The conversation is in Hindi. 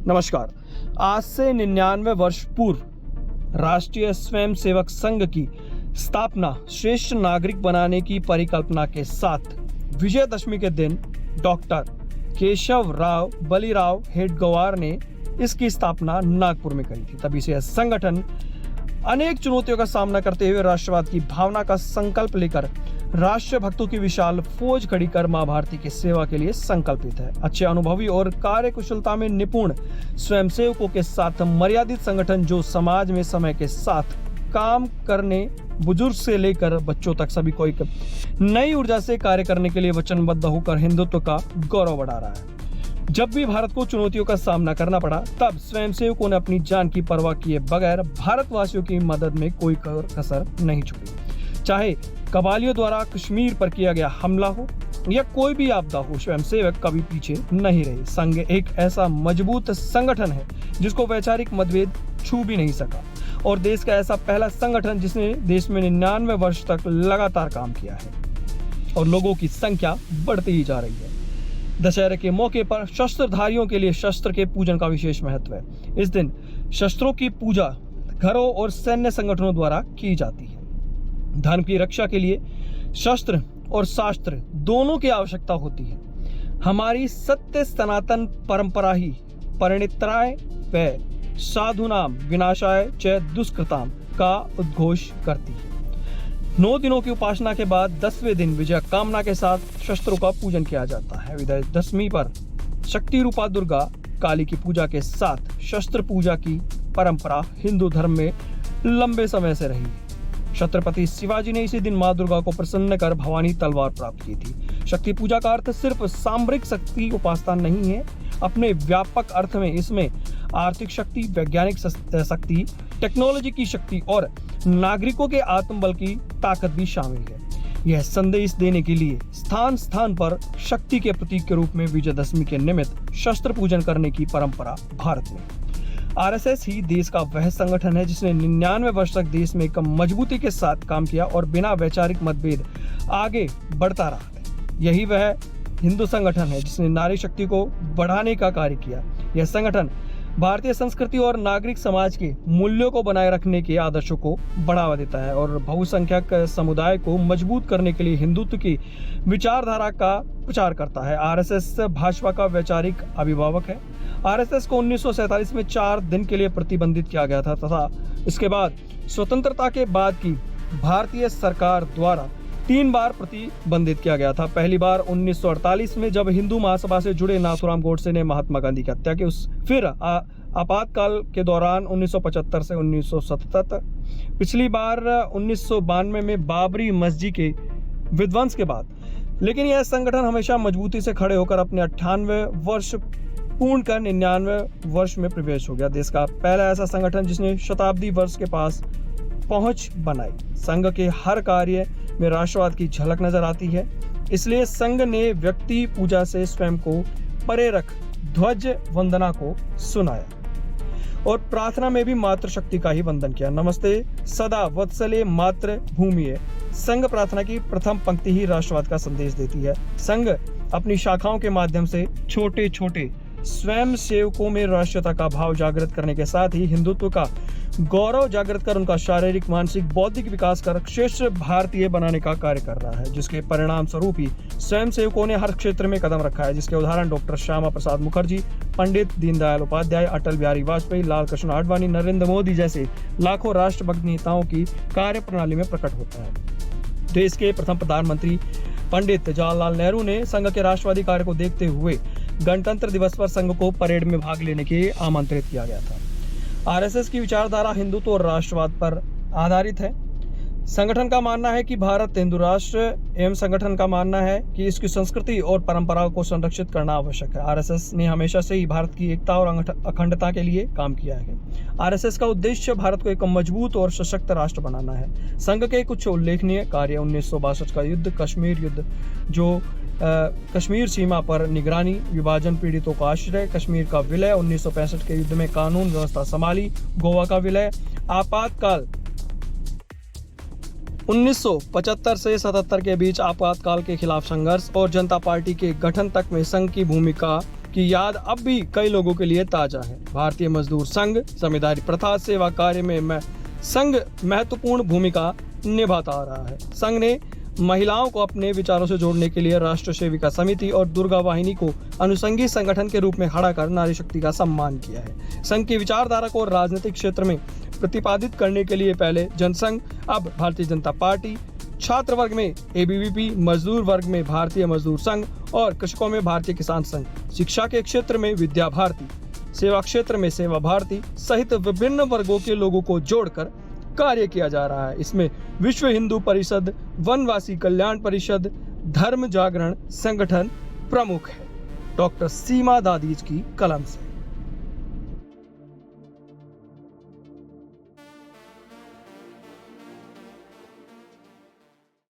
नमस्कार। आज से 99 वर्ष पूर्व राष्ट्रीय स्वयंसेवक संघ की स्थापना श्रेष्ठ नागरिक बनाने की परिकल्पना के साथ विजयदशमी के दिन डॉक्टर केशव राव बलीराव हेडगेवार ने इसकी स्थापना नागपुर में करी थी। तभी से यह संगठन अनेक चुनौतियों का सामना करते हुए राष्ट्रवाद की भावना का संकल्प लेकर राष्ट्र भक्तों की विशाल फौज खड़ी कर मां भारती की सेवा के लिए संकल्पित है। अच्छे अनुभवी और कार्यकुशलता में निपुण स्वयंसेवकों के साथ मर्यादित संगठन जो समाज में समय के साथ काम करने बुजुर्ग से लेकर बच्चों तक सभी को एक नई ऊर्जा से कार्य करने के लिए वचनबद्ध होकर हिंदुत्व का गौरव बढ़ा रहा है। जब भी भारत को चुनौतियों का सामना करना पड़ा तब स्वयंसेवकों ने अपनी जान की परवाह किए बगैर भारतवासियों की मदद में कोई कसर नहीं छोड़ी। चाहे कबालियों द्वारा कश्मीर पर किया गया हमला हो या कोई भी आपदा हो, स्वयंसेवक कभी पीछे नहीं रहे। संघ एक ऐसा मजबूत संगठन है जिसको वैचारिक मतभेद छू भी नहीं सका और देश का ऐसा पहला संगठन जिसने देश में 99 वर्ष तक लगातार काम किया है और लोगों की संख्या बढ़ती ही जा रही है। दशहरे के मौके पर शस्त्रधारियों के लिए शस्त्र के पूजन का विशेष महत्व है। इस दिन शस्त्रों की पूजा घरों और सैन्य संगठनों द्वारा की जाती है। धर्म की रक्षा के लिए शस्त्र और शास्त्र दोनों की आवश्यकता होती है। हमारी सत्य सनातन परंपरा ही परिणित्राय व साधुनाम विनाशाय च दुष्कृताम का उद्घोष करती है। 9 दिनों की उपासना के बाद 10वें दिन विजय कामना के साथ शस्त्रों का पूजन किया जाता है। विजयदशमी पर शक्ति रूपा दुर्गा काली की पूजा के साथ शस्त्र पूजा की परंपरा हिंदू धर्म में लंबे समय से रही है। छत्रपति शिवाजी ने इसी दिन मां दुर्गा को प्रसन्न कर भवानी तलवार प्राप्त की थी। शक्ति पूजा का अर्थ सिर्फ सामरिक शक्ति उपासना नहीं है, अपने व्यापक अर्थ में इसमें आर्थिक शक्ति, वैज्ञानिक शक्ति, टेक्नोलॉजी की शक्ति और नागरिकों के आत्मबल की ताकत भी शामिल है। यह संदेश देने के लिए स्थान स्थान पर शक्ति के प्रतीक के रूप में विजयदशमी के निमित्त शस्त्र पूजन करने की परंपरा भारत में। आरएसएस ही देश का वह संगठन है जिसने 99 वर्ष तक देश में एक मजबूती के साथ काम किया और बिना वैचारिक मतभेद आगे बढ़ता रहा है। यही वह हिंदू संगठन है जिसने नारी शक्ति को बढ़ाने का कार्य किया। यह संगठन भारतीय संस्कृति और नागरिक समाज के मूल्यों को बनाए रखने के आदर्शों को बढ़ावा देता है और बहुसंख्यक समुदाय को मजबूत करने के लिए हिंदुत्व की विचारधारा का प्रचार करता है। आरएसएस भाजपा का वैचारिक अभिभावक है। आरएसएस को 1947 में 4 दिन के लिए प्रतिबंधित किया गया था तथा इसके बाद स्वतंत्रता के बाद की भारतीय सरकार द्वारा 3 बार प्रतिबंधित किया गया था। पहली बार 1948 में जब हिंदू महासभा से जुड़े नाथूराम गोडसे ने महात्मा गांधी की हत्या की। फिर आपातकाल के दौरान 1975 से 1977, पिछली बार 1992 में बाबरी मस्जिद के विध्वंस के बाद। लेकिन यह संगठन हमेशा मजबूती से खड़े होकर अपने 98 वर्ष पूर्ण कर 99 वर्ष में प्रवेश हो गया। देश का पहला ऐसा संगठन जिसने शताब्दी वर्ष के पास पहुंच बनाई। संघ के हर कार्य में राष्ट्रवाद की झलक नजर आती है। इसलिए संघ ने व्यक्ति पूजा से स्वयं को परे रख ध्वज वंदना को सुनाया और प्रार्थना में भी मातृशक्ति का ही वंदन किया। नमस्ते सदा वत्सले मातृ भूमिये। संघ प्रार्थना की प्रथम पंक्ति ही राष्ट्रवाद का संदेश देती है। संघ अपनी शाखाओं के माध्यम से छोटे छोटे स्वयं सेवकों में राष्ट्रीयता का भाव जागृत करने के साथ ही हिंदुत्व का गौरव जागृत कर उनका शारीरिक, मानसिक, बौद्धिक विकास कर श्रेष्ठ भारतीय बनाने का कार्य कर रहा है, जिसके परिणाम स्वरूप ही स्वयं सेवकों ने हर क्षेत्र में कदम रखा है, जिसके उदाहरण डॉक्टर श्यामा प्रसाद मुखर्जी, पंडित दीनदयाल उपाध्याय, अटल बिहारी वाजपेयी, लाल कृष्ण आडवाणी, नरेंद्र मोदी जैसे लाखों राष्ट्रभक्त नेताओं की कार्य प्रणाली में प्रकट होता है। देश के प्रथम प्रधानमंत्री पंडित जवाहरलाल नेहरू ने संघ के राष्ट्रवादी कार्य को देखते हुए गणतंत्र दिवस पर संघ को परेड में भाग लेने के लिए आमंत्रित किया गया था। आरएसएस की विचारधारा हिंदुत्व और राष्ट्रवाद पर आधारित है। संगठन का मानना है कि भारत हिंदू राष्ट्र एवं संगठन का मानना है कि इसकी संस्कृति और परंपराओं को संरक्षित करना आवश्यक है। आरएसएस ने हमेशा से ही भारत की एकता और अखंडता के लिए काम किया है। आरएसएस का उद्देश्य भारत को एक मजबूत और सशक्त राष्ट्र बनाना है। संघ के कुछ उल्लेखनीय कार्य 1962 का युद्ध, कश्मीर युद्ध जो कश्मीर सीमा पर निगरानी, विभाजन पीड़ितों का आश्रय, कश्मीर का विलय, 1965 के युद्ध में कानून व्यवस्था संभाली, गोवा का विलय, आपातकाल 1975 से 77 के बीच आपातकाल के खिलाफ संघर्ष और जनता पार्टी के गठन तक में संघ की भूमिका की याद अब भी कई लोगों के लिए ताजा है। भारतीय मजदूर संघ जमींदारी प्रथा सेवा कार्य में संघ महत्वपूर्ण भूमिका निभाता आ रहा है। संघ ने महिलाओं को अपने विचारों से जोड़ने के लिए राष्ट्र सेविका समिति और दुर्गा वाहिनी को अनुषंगी संगठन के रूप में खड़ा कर नारी शक्ति का सम्मान किया है। संघ की विचारधारा को राजनीतिक क्षेत्र में प्रतिपादित करने के लिए पहले जनसंघ, अब भारतीय जनता पार्टी, छात्र वर्ग में एबीवीपी, मजदूर वर्ग में भारतीय मजदूर संघ और कृषकों में भारतीय किसान संघ, शिक्षा के क्षेत्र में विद्या भारती, सेवा क्षेत्र में सेवा भारती सहित विभिन्न वर्गों के लोगों को जोड़कर कार्य किया जा रहा है। इसमें विश्व हिंदू परिषद, वनवासी कल्याण परिषद, धर्म जागरण संगठन प्रमुख है। डॉक्टर सीमा दादीज की कलम से।